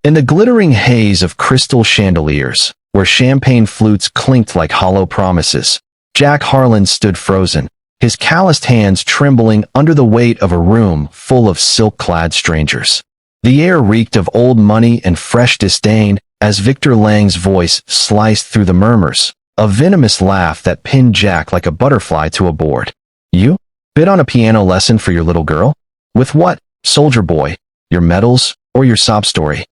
In the glittering haze of crystal chandeliers, where champagne flutes clinked like hollow promises, Jack Harlan stood frozen, his calloused hands trembling under the weight of a room full of silk-clad strangers. The air reeked of old money and fresh disdain as Victor Lang's voice sliced through the murmurs, a venomous laugh that pinned Jack like a butterfly to a board. "You? Bid on a piano lesson for your little girl? With what, soldier boy? Your medals or your sob story?"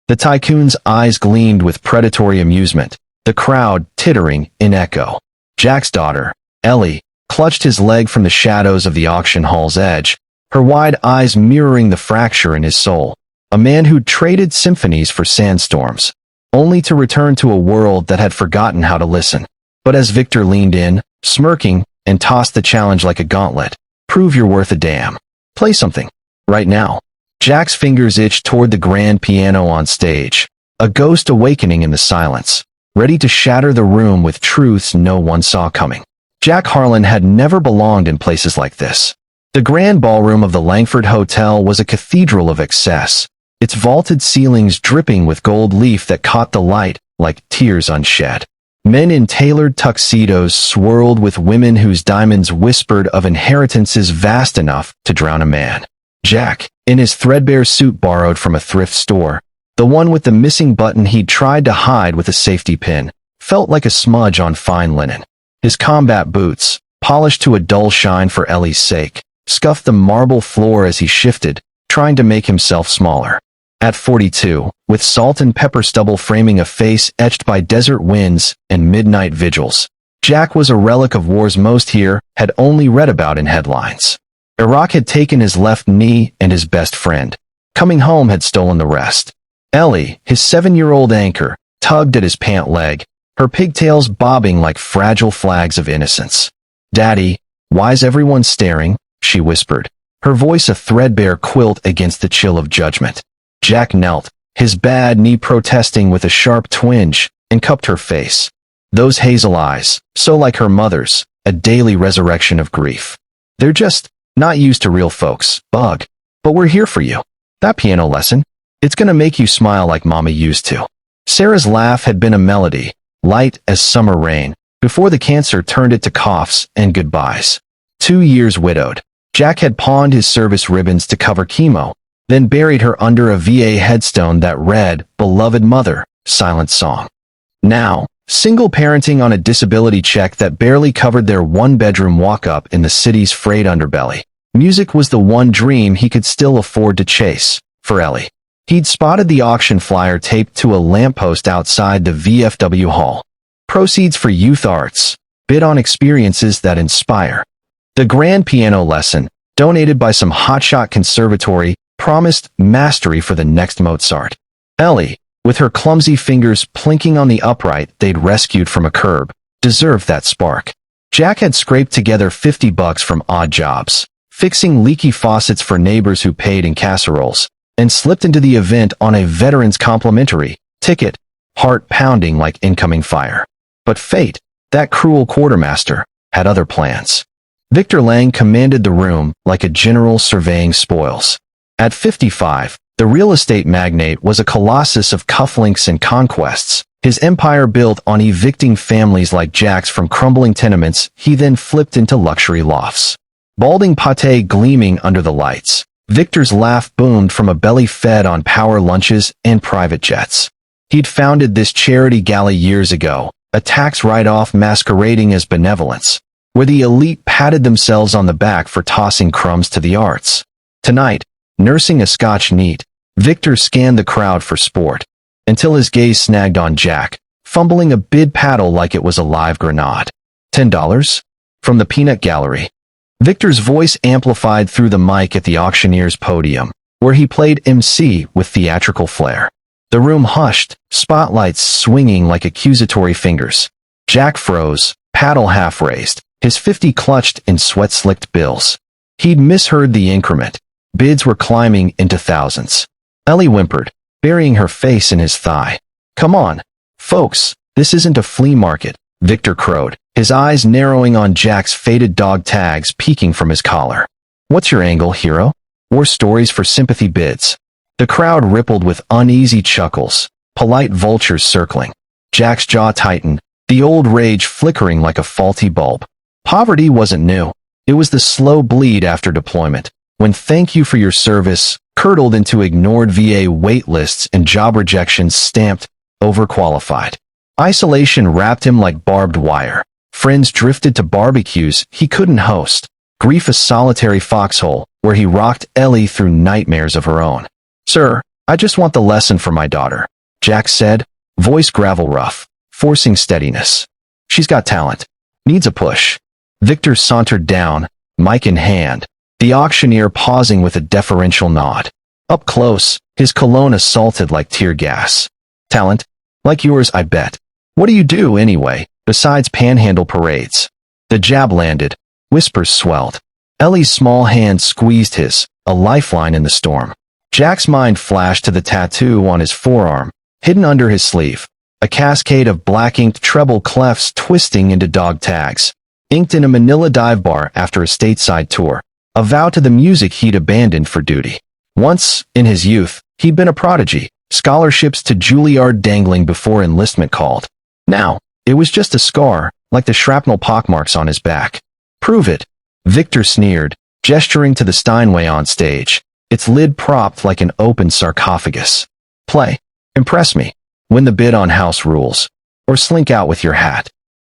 The tycoon's eyes gleamed with predatory amusement, the crowd tittering in echo. Jack's daughter, Ellie, clutched his leg from the shadows of the auction hall's edge, her wide eyes mirroring the fracture in his soul. A man who'd traded symphonies for sandstorms, only to return to a world that had forgotten how to listen. But as Victor leaned in, smirking, and tossed the challenge like a gauntlet, "Prove you're worth a damn. Play something. Right now." Jack's fingers itched toward the grand piano on stage, a ghost awakening in the silence, ready to shatter the room with truths no one saw coming. Jack Harlan had never belonged in places like this. The grand ballroom of the Langford Hotel was a cathedral of excess, its vaulted ceilings dripping with gold leaf that caught the light like tears unshed. Men in tailored tuxedos swirled with women whose diamonds whispered of inheritances vast enough to drown a man. Jack, in his threadbare suit borrowed from a thrift store, the one with the missing button he'd tried to hide with a safety pin, felt like a smudge on fine linen. His combat boots, polished to a dull shine for Ellie's sake, scuffed the marble floor as he shifted, trying to make himself smaller. At 42, with salt and pepper stubble framing a face etched by desert winds and midnight vigils, Jack was a relic of wars most here had only read about in headlines. Iraq had taken his left knee and his best friend. Coming home had stolen the rest. Ellie, his 7-year-old anchor, tugged at his pant leg, her pigtails bobbing like fragile flags of innocence. "Daddy, why's everyone staring?" she whispered, her voice a threadbare quilt against the chill of judgment. Jack knelt, his bad knee protesting with a sharp twinge, and cupped her face. Those hazel eyes, so like her mother's, a daily resurrection of grief. "They're just not used to real folks, bug. But we're here for you. That piano lesson, it's gonna make you smile like Mama used to." Sarah's laugh had been a melody, light as summer rain, before the cancer turned it to coughs and goodbyes. 2 years widowed, Jack had pawned his service ribbons to cover chemo, then buried her under a VA headstone that read, "Beloved Mother, Silent Song." Now, single parenting on a disability check that barely covered their one-bedroom walk-up in the city's frayed underbelly. Music was the one dream he could still afford to chase, for Ellie. He'd spotted the auction flyer taped to a lamppost outside the VFW hall. Proceeds for youth arts, bid on experiences that inspire. The grand piano lesson, donated by some hotshot conservatory, promised mastery for the next Mozart. Ellie, with her clumsy fingers plinking on the upright they'd rescued from a curb, deserved that spark. Jack had scraped together $50 from odd jobs, fixing leaky faucets for neighbors who paid in casseroles, and slipped into the event on a veteran's complimentary ticket, heart pounding like incoming fire. But fate, that cruel quartermaster, had other plans. Victor Lang commanded the room like a general surveying spoils. At 55, the real estate magnate was a colossus of cufflinks and conquests, his empire built on evicting families like Jack's from crumbling tenements he then flipped into luxury lofts. Balding pate gleaming under the lights, Victor's laugh boomed from a belly fed on power lunches and private jets. He'd founded this charity gala years ago, a tax write-off masquerading as benevolence, where the elite patted themselves on the back for tossing crumbs to the arts. Tonight, nursing a Scotch neat, Victor scanned the crowd for sport, until his gaze snagged on Jack, fumbling a bid paddle like it was a live grenade. $10? From the peanut gallery. Victor's voice amplified through the mic at the auctioneer's podium, where he played MC with theatrical flair. The room hushed, spotlights swinging like accusatory fingers. Jack froze, paddle half raised, his 50 clutched in sweat-slicked bills. He'd misheard the increment. Bids were climbing into thousands. Ellie whimpered, burying her face in his thigh. "Come on, folks, this isn't a flea market," Victor crowed, his eyes narrowing on Jack's faded dog tags peeking from his collar. "What's your angle, hero? War stories for sympathy bids." The crowd rippled with uneasy chuckles, polite vultures circling. Jack's jaw tightened, the old rage flickering like a faulty bulb. Poverty wasn't new. It was the slow bleed after deployment, when thank you for your service curdled into ignored VA wait lists and job rejections stamped overqualified. Isolation wrapped him like barbed wire. Friends drifted to barbecues he couldn't host. Grief a solitary foxhole, where he rocked Ellie through nightmares of her own. "Sir, I just want the lesson for my daughter," Jack said, voice gravel rough, forcing steadiness. "She's got talent. Needs a push." Victor sauntered down, mic in hand, the auctioneer pausing with a deferential nod. Up close, his cologne assaulted like tear gas. "Talent? Like yours, I bet. What do you do, anyway, besides panhandle parades?" The jab landed. Whispers swelled. Ellie's small hand squeezed his, a lifeline in the storm. Jack's mind flashed to the tattoo on his forearm, hidden under his sleeve. A cascade of black-inked treble clefs twisting into dog tags. Inked in a Manila dive bar after a stateside tour. A vow to the music he'd abandoned for duty. Once, in his youth, he'd been a prodigy. Scholarships to Juilliard dangling before enlistment called. Now, it was just a scar, like the shrapnel pockmarks on his back. "Prove it," Victor sneered, gesturing to the Steinway on stage, its lid propped like an open sarcophagus. "Play. Impress me. Win the bid on house rules. Or slink out with your hat."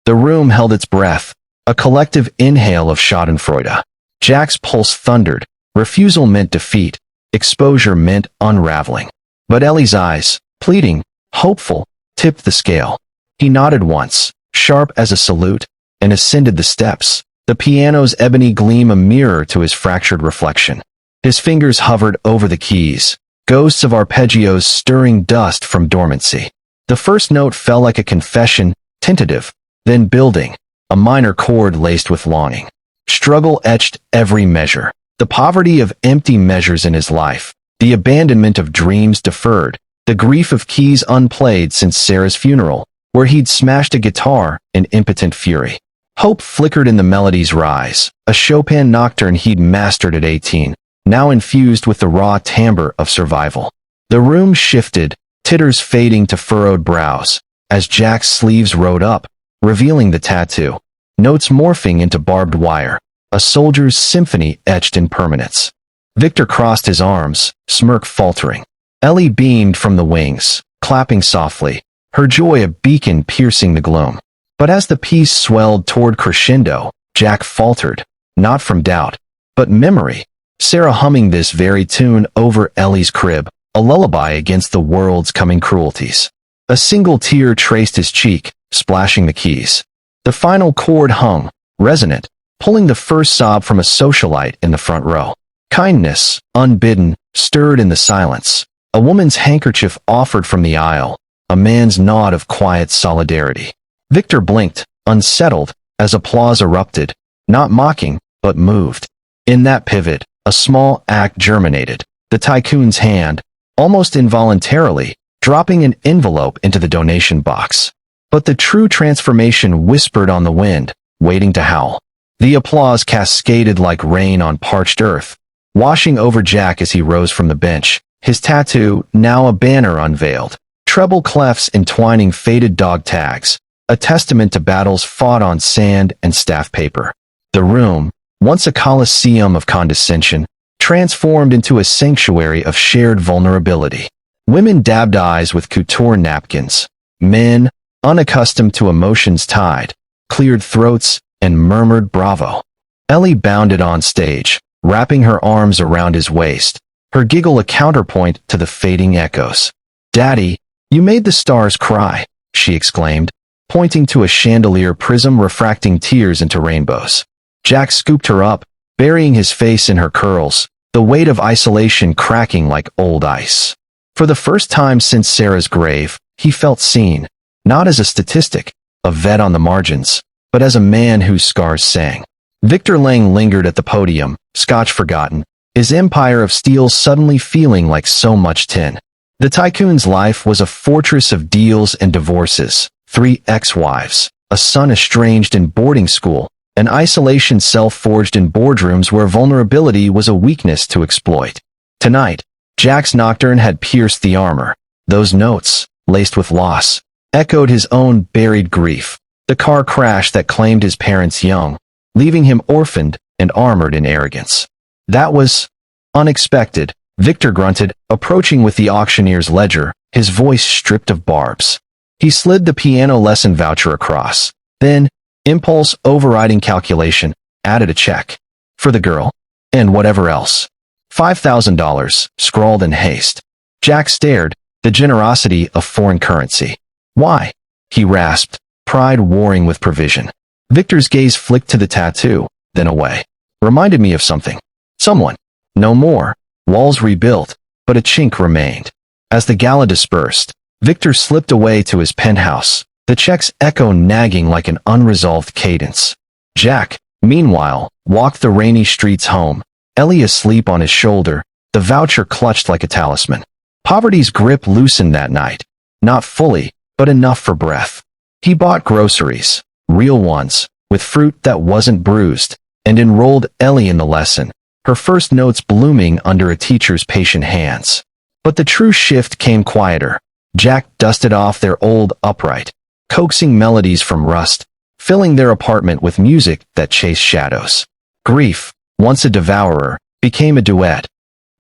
The room held its breath, a collective inhale of schadenfreude. Jack's pulse thundered. Refusal meant defeat. Exposure meant unraveling. But Ellie's eyes, pleading, hopeful, tipped the scale. He nodded once, sharp as a salute, and ascended the steps, the piano's ebony gleam a mirror to his fractured reflection. His fingers hovered over the keys, ghosts of arpeggios stirring dust from dormancy. The first note fell like a confession, tentative, then building, a minor chord laced with longing. Struggle etched every measure, the poverty of empty measures in his life, the abandonment of dreams deferred, the grief of keys unplayed since Sarah's funeral, where he'd smashed a guitar in impotent fury. Hope flickered in the melody's rise, a Chopin nocturne he'd mastered at 18, now infused with the raw timbre of survival. The room shifted, titters fading to furrowed brows, as Jack's sleeves rode up, revealing the tattoo. Notes morphing into barbed wire, a soldier's symphony etched in permanence. Victor crossed his arms, smirk faltering. Ellie beamed from the wings, clapping softly, her joy a beacon piercing the gloom. But as the piece swelled toward crescendo, Jack faltered, not from doubt, but memory. Sarah humming this very tune over Ellie's crib, a lullaby against the world's coming cruelties. A single tear traced his cheek, splashing the keys. The final chord hung, resonant, pulling the first sob from a socialite in the front row. Kindness, unbidden, stirred in the silence. A woman's handkerchief offered from the aisle, a man's nod of quiet solidarity. Victor blinked, unsettled, as applause erupted, not mocking, but moved. In that pivot, a small act germinated, the tycoon's hand, almost involuntarily, dropping an envelope into the donation box. But the true transformation whispered on the wind, waiting to howl. The applause cascaded like rain on parched earth, washing over Jack as he rose from the bench, his tattoo now a banner unveiled, treble clefs entwining faded dog tags, a testament to battles fought on sand and staff paper. The room, once a coliseum of condescension, transformed into a sanctuary of shared vulnerability. Women dabbed eyes with couture napkins. Men, unaccustomed to emotions tied, cleared throats and murmured bravo. Ellie bounded on stage, wrapping her arms around his waist, her giggle a counterpoint to the fading echoes. "Daddy, you made the stars cry," she exclaimed, pointing to a chandelier prism refracting tears into rainbows. Jack scooped her up, burying his face in her curls, the weight of isolation cracking like old ice. For the first time since Sarah's grave, he felt seen, not as a statistic, a vet on the margins, but as a man whose scars sang. Victor Lang lingered at the podium, scotch forgotten, his empire of steel suddenly feeling like so much tin. The tycoon's life was a fortress of deals and divorces, 3 ex-wives, a son estranged in boarding school, an isolation self-forged in boardrooms where vulnerability was a weakness to exploit. Tonight, Jack's nocturne had pierced the armor. Those notes, laced with loss, echoed his own buried grief. The car crash that claimed his parents young, leaving him orphaned and armored in arrogance. That was unexpected, Victor grunted, approaching with the auctioneer's ledger, his voice stripped of barbs. He slid the piano lesson voucher across. Then, impulse overriding calculation, added a check. For the girl. And whatever else. $5,000, scrawled in haste. Jack stared, the generosity of foreign currency. Why? He rasped, pride warring with provision. Victor's gaze flicked to the tattoo, then away. Reminded me of something. Someone. No more. Walls rebuilt, but a chink remained. As the gala dispersed, Victor slipped away to his penthouse, the check's echo nagging like an unresolved cadence. Jack, meanwhile, walked the rainy streets home, Ellie asleep on his shoulder, the voucher clutched like a talisman. Poverty's grip loosened that night. Not fully, but enough for breath. He bought groceries, real ones, with fruit that wasn't bruised, and enrolled Ellie in the lesson, her first notes blooming under a teacher's patient hands. But the true shift came quieter. Jack dusted off their old upright, coaxing melodies from rust, filling their apartment with music that chased shadows. Grief, once a devourer, became a duet.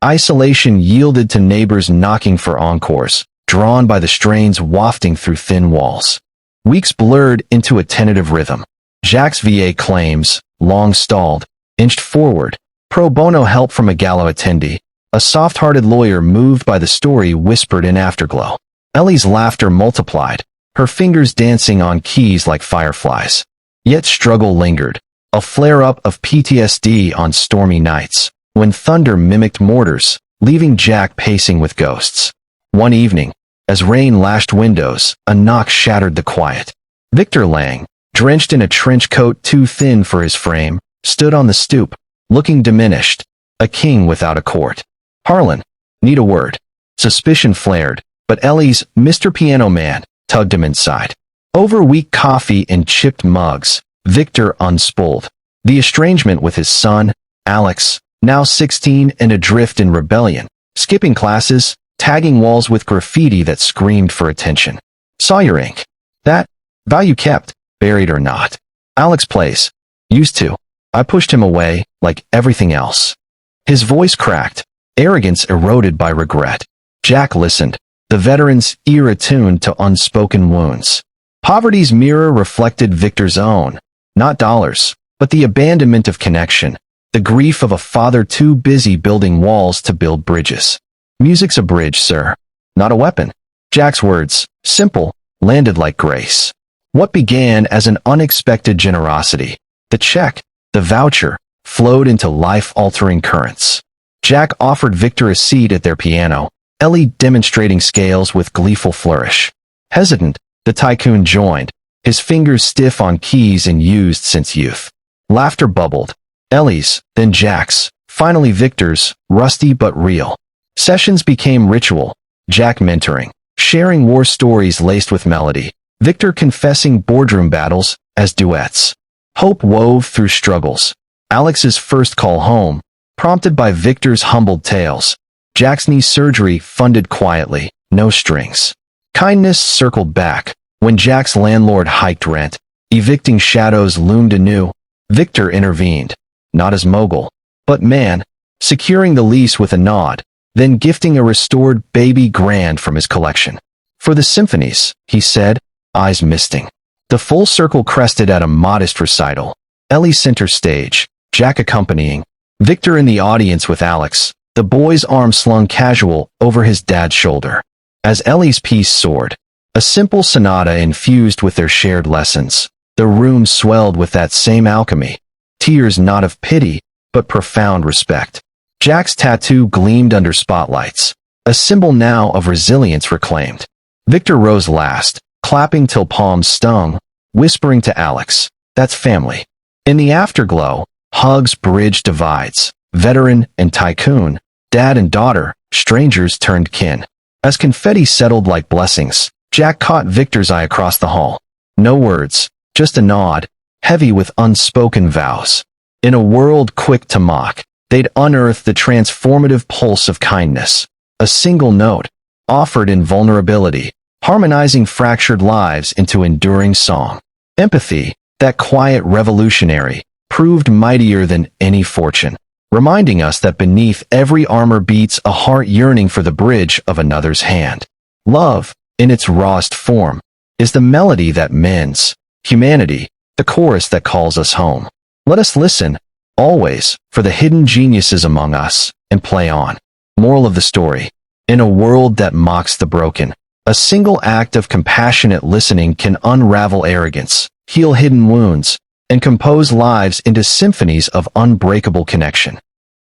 Isolation yielded to neighbors knocking for encores, drawn by the strains wafting through thin walls. Weeks blurred into a tentative rhythm. Jack's VA claims, long stalled, inched forward, pro bono help from a gala attendee. A soft-hearted lawyer moved by the story whispered in afterglow. Ellie's laughter multiplied, her fingers dancing on keys like fireflies. Yet struggle lingered, a flare-up of PTSD on stormy nights, when thunder mimicked mortars, leaving Jack pacing with ghosts. One evening, as rain lashed windows, a knock shattered the quiet. Victor Lang, drenched in a trench coat too thin for his frame, stood on the stoop, looking diminished, a king without a court. Harlan, need a word. Suspicion flared, but Ellie's Mr. Piano Man tugged him inside. Over weak coffee and chipped mugs, Victor unspooled. The estrangement with his son, Alex, now 16 and adrift in rebellion, skipping classes, tagging walls with graffiti that screamed for attention. Saw your ink. That, value kept, buried or not. Alex plays. Used to. I pushed him away, like everything else. His voice cracked, arrogance eroded by regret. Jack listened, the veteran's ear attuned to unspoken wounds. Poverty's mirror reflected Victor's own, not dollars, but the abandonment of connection, the grief of a father too busy building walls to build bridges. Music's a bridge, sir, not a weapon. Jack's words, simple, landed like grace. What began as an unexpected generosity, the check, the voucher, flowed into life-altering currents. Jack offered Victor a seat at their piano, Ellie demonstrating scales with gleeful flourish. Hesitant, the tycoon joined, his fingers stiff on keys and used since youth. Laughter bubbled. Ellie's, then Jack's, finally Victor's, rusty but real. Sessions became ritual, Jack mentoring, sharing war stories laced with melody, Victor confessing boardroom battles as duets. Hope wove through struggles. Alex's first call home, prompted by Victor's humbled tales. Jack's knee surgery funded quietly, no strings. Kindness circled back. When Jack's landlord hiked rent, evicting shadows loomed anew. Victor intervened, not as mogul, but man, securing the lease with a nod, then gifting a restored baby grand from his collection. For the symphonies, he said, eyes misting. The full circle crested at a modest recital. Ellie center stage, Jack accompanying, Victor in the audience with Alex, the boy's arm slung casual over his dad's shoulder. As Ellie's piece soared, a simple sonata infused with their shared lessons, the room swelled with that same alchemy, tears not of pity, but profound respect. Jack's tattoo gleamed under spotlights, a symbol now of resilience reclaimed. Victor rose last, clapping till palms stung, whispering to Alex, that's family. In the afterglow, hugs bridged divides, veteran and tycoon, dad and daughter, strangers turned kin. As confetti settled like blessings, Jack caught Victor's eye across the hall. No words, just a nod, heavy with unspoken vows. In a world quick to mock, they'd unearth the transformative pulse of kindness, A single note, offered in vulnerability, harmonizing fractured lives into enduring song. Empathy, that quiet revolutionary, proved mightier than any fortune, reminding us that beneath every armor beats a heart yearning for the bridge of another's hand. Love, in its rawest form, is the melody that mends. Humanity, the chorus that calls us home. Let us listen, always, for the hidden geniuses among us, and play on. Moral of the story. In a world that mocks the broken, a single act of compassionate listening can unravel arrogance, heal hidden wounds, and compose lives into symphonies of unbreakable connection.